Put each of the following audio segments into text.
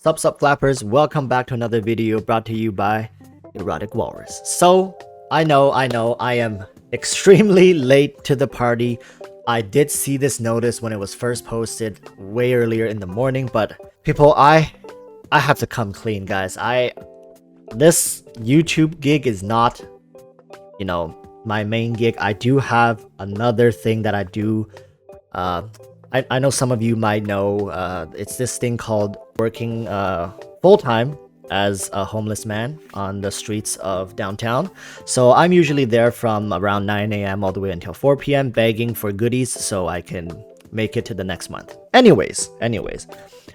Sup flappers, welcome back to another video brought to you by Erotic Walrus. So, I know, I am extremely late to the party. I did see this notice when it was first posted way earlier in the morning, but people, I have to come clean, guys. This YouTube gig is not, my main gig. I do have another thing that I do. I know some of you might know, it's this thing called working full-time as a homeless man on the streets of downtown. So I'm usually there from around 9 a.m. all the way until 4 p.m. begging for goodies so I can make it to the next month. Anyways,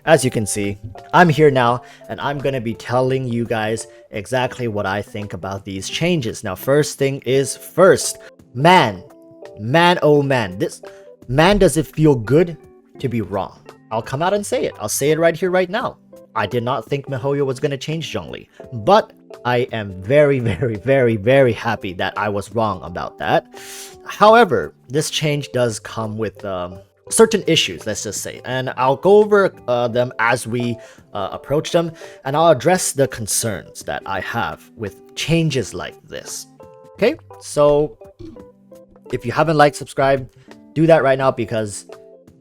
as you can see, I'm here now and I'm gonna be telling you guys exactly what I think about these changes. Now, first thing is first, man, oh man, does it feel good to be wrong? I'll come out and say it. I'll say it right here, right now. I did not think MiHoYo was going to change Zhongli, but I am very, very happy that I was wrong about that. However, this change does come with certain issues, let's just say, and I'll go over them as we approach them, and I'll address the concerns that I have with changes like this. Okay, so if you haven't liked, subscribed, do that right now because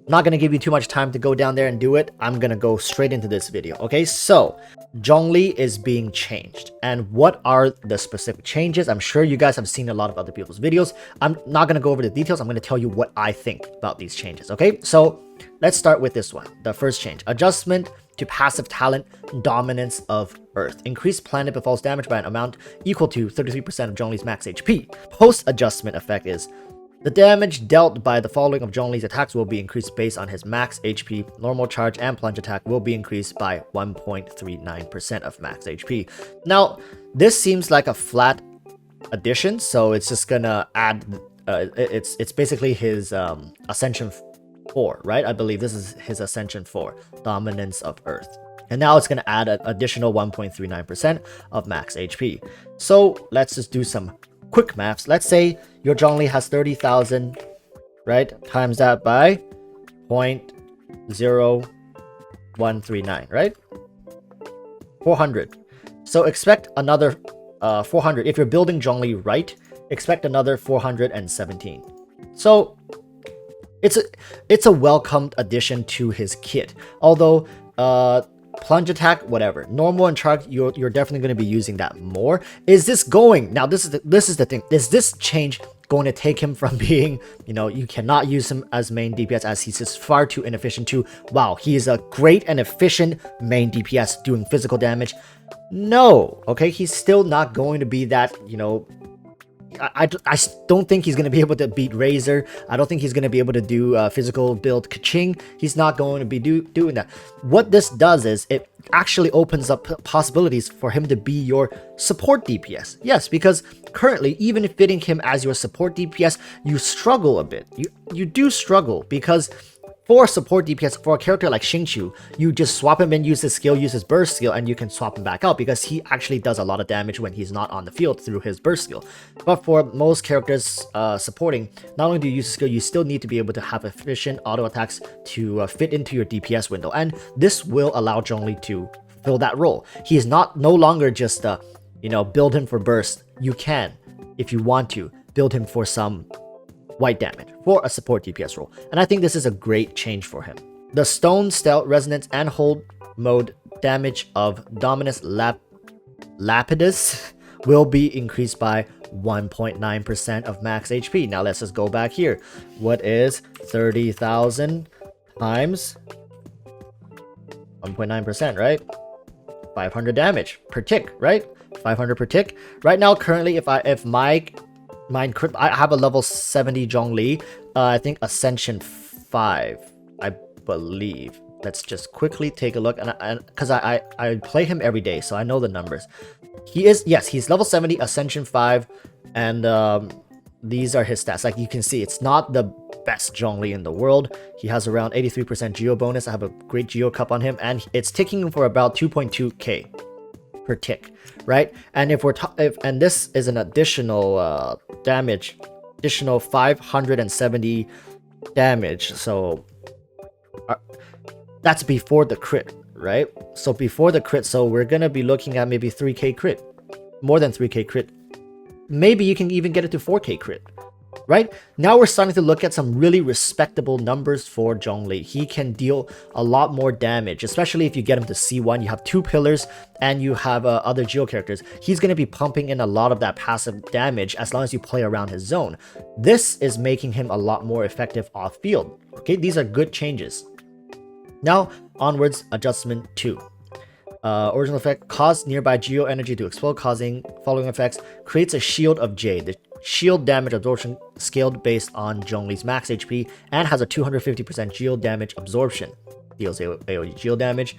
I'm not going to give you too much time to go down there and do it. I'm going to go straight into this video. Okay, so Zhongli is being changed. And what are the specific changes? I'm sure you guys have seen a lot of other people's videos. I'm not going to go over the details. I'm going to tell you what I think about these changes. Okay, so let's start with this one. The first change, adjustment to passive talent, dominance of Earth. Increase planet befalls damage by an amount equal to 33% of Zhongli's max HP. Post-adjustment effect is the damage dealt by the following of Zhongli's attacks will be increased based on his max HP. Normal charge and plunge attack will be increased by 1.39% of max HP. Now, this seems like a flat addition, so it's just gonna add. It's basically his Ascension 4, right? I believe this is his Ascension 4, Dominance of Earth. And now it's gonna add an additional 1.39% of max HP. So let's just do some quick maths. Let's say your Zhongli has 30,000, right? Times that by 0.0139, right? 400. So expect another 400. If you're building Zhongli right, expect another 417. So it's a welcomed addition to his kit. Although plunge attack, whatever, normal and charge, you're definitely going to be using that more. Is this going, now this is the thing, is this change going to take him from being, you cannot use him as main DPS as he's just far too inefficient, to wow, he is a great and efficient main DPS doing physical damage? No. Okay, he's still not going to be that, I don't think he's going to be able to beat Razor. I don't think he's going to be able to do physical build Kaching. He's not going to be doing that. What this does is it actually opens up possibilities for him to be your support DPS. Yes, because currently, even fitting him as your support DPS, you struggle a bit. You do struggle because for support DPS, for a character like XINYAN, you just swap him in, use his skill, use his burst skill, and you can swap him back out because he actually does a lot of damage when he's not on the field through his burst skill. But for most characters supporting, not only do you use the skill, you still need to be able to have efficient auto attacks to fit into your DPS window, and this will allow Zhongli to fill that role. He is no longer just build him for burst. You can, if you want to, build him for some white damage for a support DPS role, and I think this is a great change for him. The Stone, Stealth, Resonance, and Hold mode damage of Dominus Lapidus will be increased by 1.9% of max HP. Now let's just go back here. What is 30,000 times 1.9%, right? 500 damage per tick, right? 500 per tick. Right now, currently, if I have a level 70 Zhongli, I think Ascension 5, I believe. Let's just quickly take a look, and because I play him every day, so I know the numbers. He's level 70, Ascension 5, and these are his stats. Like you can see, it's not the best Zhongli in the world. He has around 83% Geo bonus. I have a great Geo cup on him, and it's ticking him for about 2.2k per tick, right? And if and this is an additional damage, additional 570 damage. So that's before the crit. right? So before the crit, so we're gonna be looking at maybe 3k crit, more than 3k crit. Maybe you can even get it to 4k crit, right? Now we're starting to look at some really respectable numbers for Zhongli. He can deal a lot more damage, especially if you get him to C1. You have 2 pillars and you have other Geo characters. He's going to be pumping in a lot of that passive damage as long as you play around his zone. This is making him a lot more effective off field. Okay, these are good changes. Now onwards, adjustment 2. Original effect, cause nearby geo energy to explode, causing following effects. Creates a shield of Jade. The shield damage absorption scaled based on Zhongli's max HP and has a 250% geo damage absorption. Deals AoE geo damage.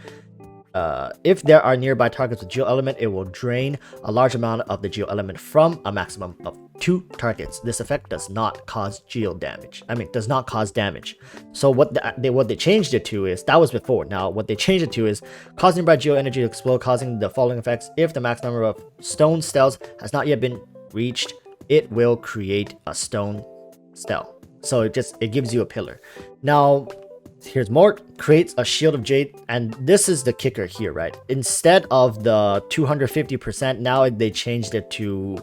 If there are nearby targets with geo element, it will drain a large amount of the geo element from a maximum of 2 targets. This effect does not cause geo damage. Does not cause damage. So what they changed it to is, that was before. Now what they changed it to is cause nearby geo energy to explode, causing the following effects. If the max number of stone stells has not yet been reached, it will create a stone stell. So it gives you a pillar. Now here's more. Creates a shield of Jade, and this is the kicker here, right? Instead of the 250%, now they changed it to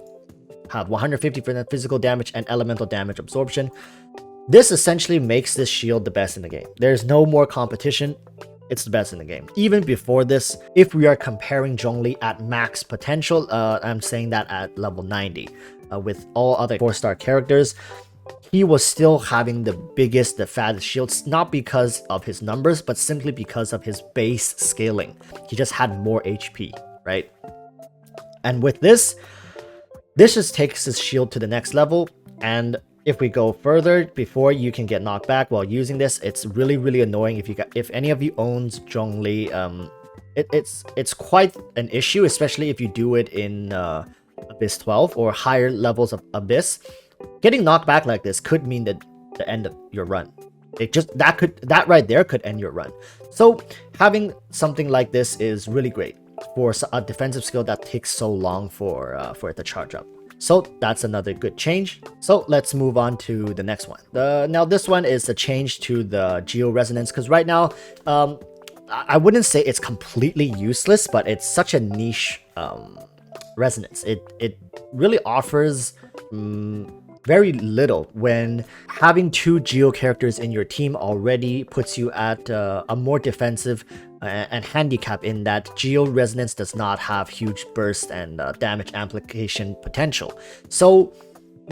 have 150% physical damage and elemental damage absorption. This essentially makes this shield the best in the game. There's no more competition. It's the best in the game. Even before this, if we are comparing Zhongli at max potential, I'm saying that at level 90, with all other 4-star characters, he was still having the biggest, the fattest shields, not because of his numbers, but simply because of his base scaling. He just had more HP, right? And with this just takes his shield to the next level. And if we go further, before you can get knocked back while using this, it's really annoying. If any of you owns Zhongli, it's quite an issue, especially if you do it in Abyss 12 or higher levels of Abyss. Getting knocked back like this could mean the end of your run. That right there could end your run. So having something like this is really great for a defensive skill that takes so long for it to charge up. So that's another good change. So let's move on to the next one. Now this one is a change to the Geo Resonance, because right now I wouldn't say it's completely useless, but it's such a niche resonance. It really offers very little when having 2 Geo characters in your team already puts you at a more defensive and handicap, in that Geo Resonance does not have huge burst and damage amplification potential. So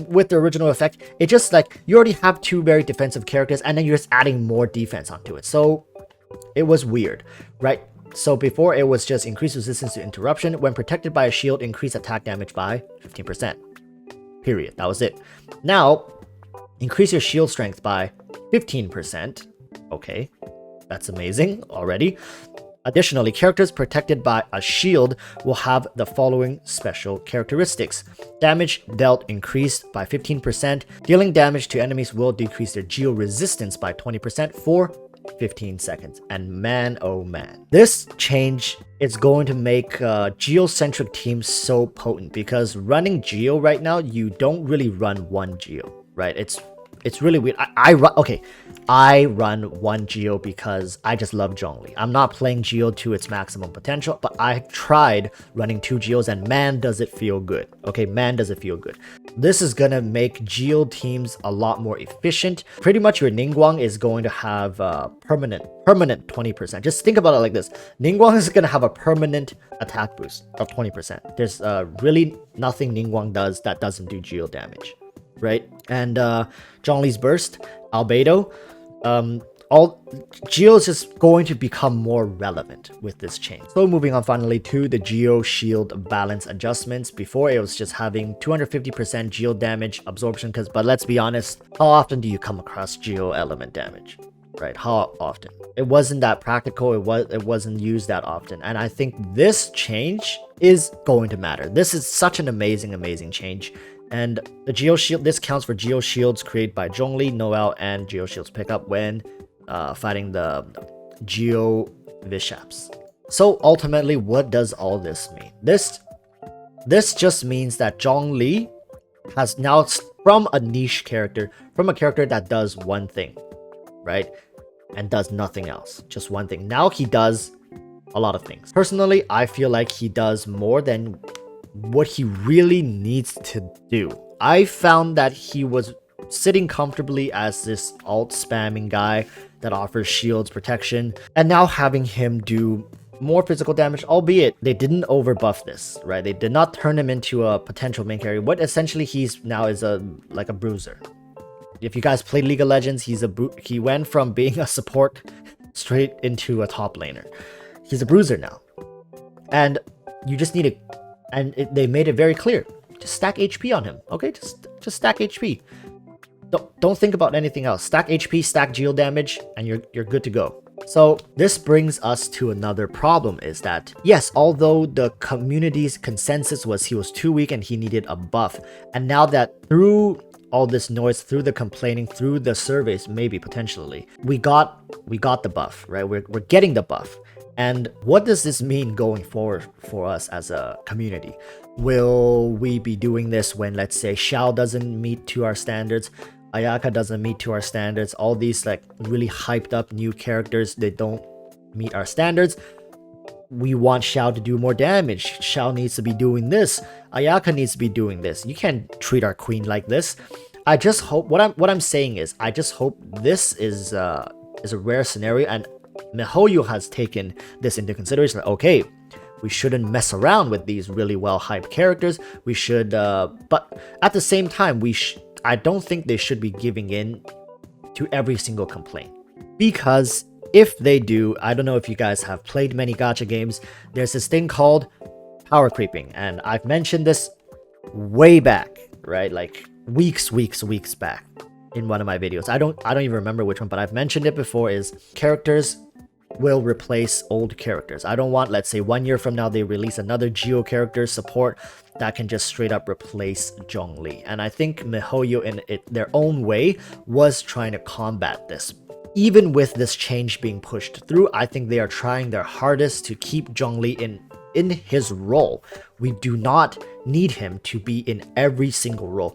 with the original effect, it just like you already have 2 very defensive characters and then you're just adding more defense onto it. So it was weird, right? So before, it was just increase resistance to interruption. When protected by a shield, increase attack damage by 15%. Period. That was it. Now, increase your shield strength by 15%. Okay, that's amazing already. Additionally, characters protected by a shield will have the following special characteristics. Damage dealt increased by 15%. Dealing damage to enemies will decrease their geo resistance by 20% for 15 seconds. And man, oh man, this change is going to make geo-centric teams so potent, because running geo right now, you don't really run one geo, right? It's really weird. I run one geo because I just love Zhongli. I'm not playing geo to its maximum potential, but I tried running 2 geos and man, does it feel good. Okay, man, does it feel good. This is gonna make geo teams a lot more efficient. Pretty much your Ningguang is going to have permanent 20%. Just think about it like this. Ningguang is gonna have a permanent attack boost of 20%. There's really nothing Ningguang does that doesn't do geo damage, right? And Zhongli's burst, albedo, all geo is just going to become more relevant with this change. So moving on finally to the geo shield balance adjustments. Before, it was just having 250% geo damage absorption, but let's be honest, how often do you come across geo element damage, right? How often? It wasn't that practical. It wasn't used that often, and I think this change is going to matter. This is such an amazing change. And the Geo Shield, this counts for Geo Shields created by Zhongli, Noel, and Geo Shields pickup when fighting the Geo Vishaps. So ultimately, what does all this mean? This just means that Zhongli has now, from a niche character, from a character that does one thing, right? And does nothing else, just one thing. Now he does a lot of things. Personally, I feel like he does more than what he really needs to do. I found that he was sitting comfortably as this alt spamming guy that offers shields, protection, and now having him do more physical damage, albeit they didn't overbuff this, right? They did not turn him into a potential main carry. What essentially he's now is like a bruiser. If you guys played League of Legends, he went from being a support straight into a top laner. He's a bruiser now, and you just need to, and they made it very clear, just stack HP on him, okay? Just stack HP. Don't think about anything else. Stack HP, stack geo damage, and you're good to go. So this brings us to another problem, is that yes, although the community's consensus was he was too weak and he needed a buff, and now that through all this noise, through the complaining, through the surveys, maybe potentially, we got the buff, right? We're getting the buff. And what does this mean going forward for us as a community? Will we be doing this when, let's say, Xiao doesn't meet to our standards, Ayaka doesn't meet to our standards, all these like really hyped up new characters, they don't meet our standards? We want Xiao to do more damage. Xiao needs to be doing this. Ayaka needs to be doing this. You can't treat our queen like this. I just hope what I'm saying is I just hope this is a rare scenario, and MiHoYo has taken this into consideration. Like, okay, we shouldn't mess around with these really well hyped characters. We should, but at the same time, I don't think they should be giving in to every single complaint, because if they do, I don't know if you guys have played many gacha games, there's this thing called power creeping, and I've mentioned this way back, right? Like weeks back in one of my videos. I don't even remember which one, but I've mentioned it before. Is characters will replace old characters. I don't want, let's say 1 year from now, they release another Geo character support that can just straight up replace Zhongli. And I think MiHoYo in their own way was trying to combat this. Even with this change being pushed through, I think they are trying their hardest to keep Zhongli in his role. We do not need him to be in every single role.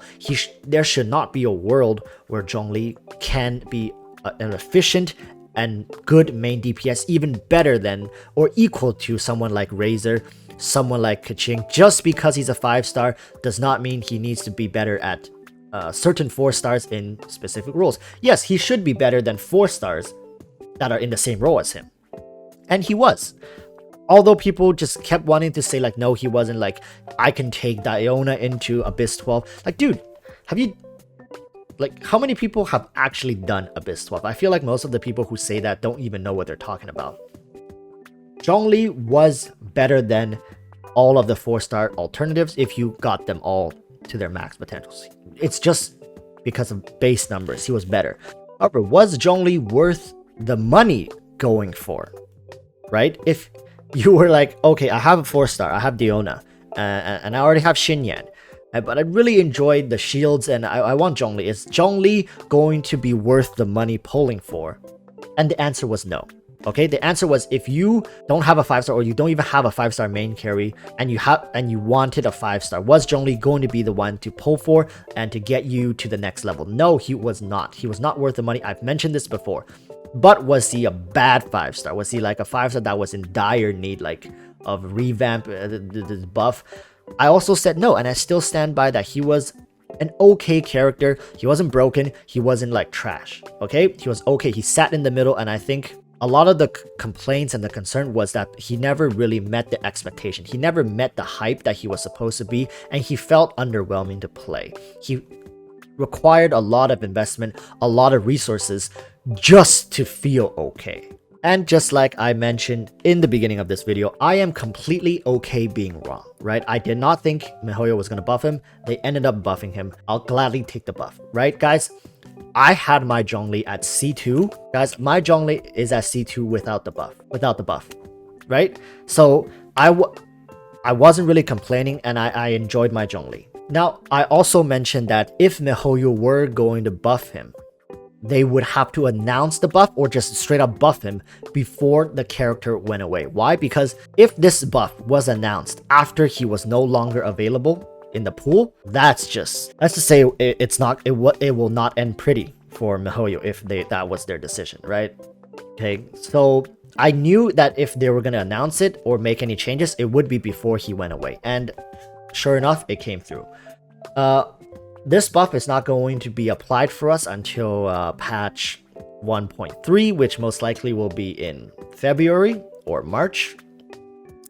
There should not be a world where Zhongli can be an efficient and good main DPS, even better than or equal to someone like Razor, someone like Keqing. Just because he's a 5-star does not mean he needs to be better at certain 4-stars in specific roles. Yes, he should be better than 4-stars that are in the same role as him. And he was. Although people just kept wanting to say like, no, he wasn't, like, I can take DIONA into Abyss 12. Like, dude, have you... Like, how many people have actually done Abyss 12? I feel like most of the people who say that don't even know what they're talking about. Zhongli was better than all of the 4-star alternatives if you got them all to their max potentials. It's just because of base numbers, he was better. However, was Zhongli worth the money going for? Right? If you were like, okay, I have a 4-star, I have DIONA, and I already have XINYAN, but I really enjoyed the shields and I want Zhongli. Is Zhongli going to be worth the money pulling for? And the answer was no. Okay, the answer was, if you don't have a 5-star or you don't even have a 5-star main carry and you wanted a 5-star, was Zhongli going to be the one to pull for and to get you to the next level? No, he was not. He was not worth the money. I've mentioned this before. But was he a bad 5-star? Was he like a 5-star that was in dire need, like, of revamp, the buff? I also said no, and I still stand by that. He was an okay character. He wasn't broken. He wasn't like trash. Okay, he was okay. He sat in the middle, and I think a lot of the complaints and the concern was that he never really met the expectation. He never met the hype that he was supposed to be, and he felt underwhelming to play. He required a lot of investment, a lot of resources just to feel okay. And just like I mentioned in the beginning of this video, I am completely okay being wrong, right? I did not think MiHoYo was going to buff him. They ended up buffing him. I'll gladly take the buff, right, guys? I had my Zhongli at C2. Guys, my Zhongli is at C2 without the buff, right? So I wasn't really complaining, and I enjoyed my Zhongli. Now, I also mentioned that if MiHoYo were going to buff him, they would have to announce the buff or just straight up buff him before the character went away. Why? Because if this buff was announced after he was no longer available in the pool, that's to say it will not end pretty for MiHoYo if that was their decision, right? Okay, so I knew that if they were going to announce it or make any changes, it would be before he went away. And sure enough, it came through. This buff is not going to be applied for us until patch 1.3, which most likely will be in February or March.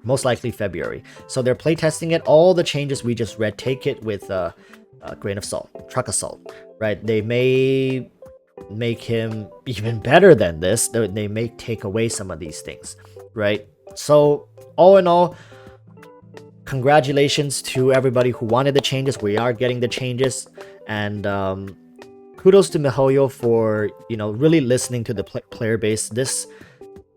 Most likely February. So they're playtesting it. All the changes we just read, take it with a grain of salt, truck of salt, right? They may make him even better than this. They may take away some of these things, right? So all in all, congratulations to everybody who wanted the changes. We are getting the changes, and kudos to MiHoYo for, you know, really listening to the player base. This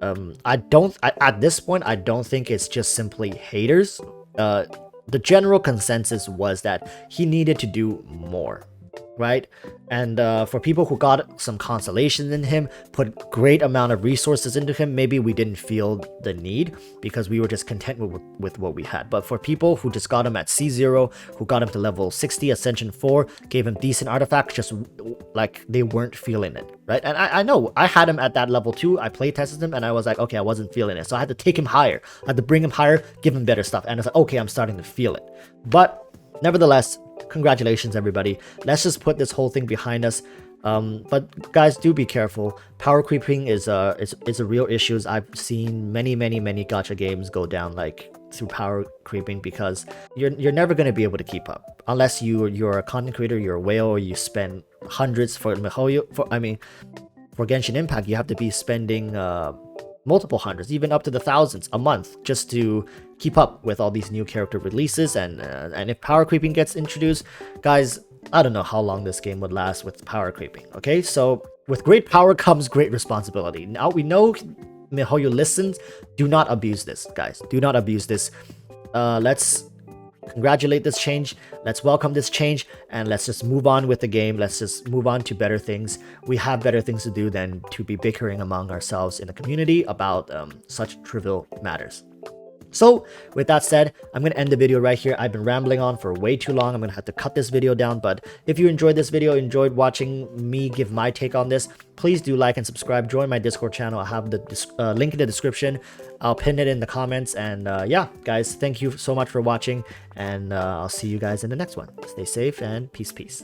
at this point, I don't think it's just simply haters. The general consensus was that he needed to do more, right? And for people who got some consolation in him, put great amount of resources into him, maybe we didn't feel the need because we were just content with what we had. But for people who just got him at C0, who got him to level 60, Ascension 4, gave him decent artifacts, just like they weren't feeling it, right? And I know, I had him at that level too. I play tested him and I was like, okay, I wasn't feeling it. So I had to take him higher. I had to bring him higher, give him better stuff. And it's like, okay, I'm starting to feel it. But nevertheless, congratulations everybody. Let's just put this whole thing behind us. But guys, do be careful. Power creeping is a real issue. I've seen many gacha games go down like through power creeping because you're never going to be able to keep up unless you're a content creator, you're a whale, or you spend hundreds for MiHoYo. For Genshin Impact, you have to be spending multiple hundreds, even up to the thousands a month just to keep up with all these new character releases. And if power creeping gets introduced, guys, I don't know how long this game would last with power creeping. Okay, so with great power comes great responsibility. Now we know MiHoYo listens. Do not abuse this, guys. Do not abuse this. Let's congratulate this change. Let's welcome this change, and let's just move on with the game. Let's just move on to better things. We have better things to do than to be bickering among ourselves in the community about such trivial matters. So with that said, I'm going to end the video right here. I've been rambling on for way too long. I'm going to have to cut this video down. But if you enjoyed this video, enjoyed watching me give my take on this, please do like and subscribe. Join my Discord channel. I'll have the link in the description. I'll pin it in the comments. And yeah, guys, thank you so much for watching. And I'll see you guys in the next one. Stay safe and peace.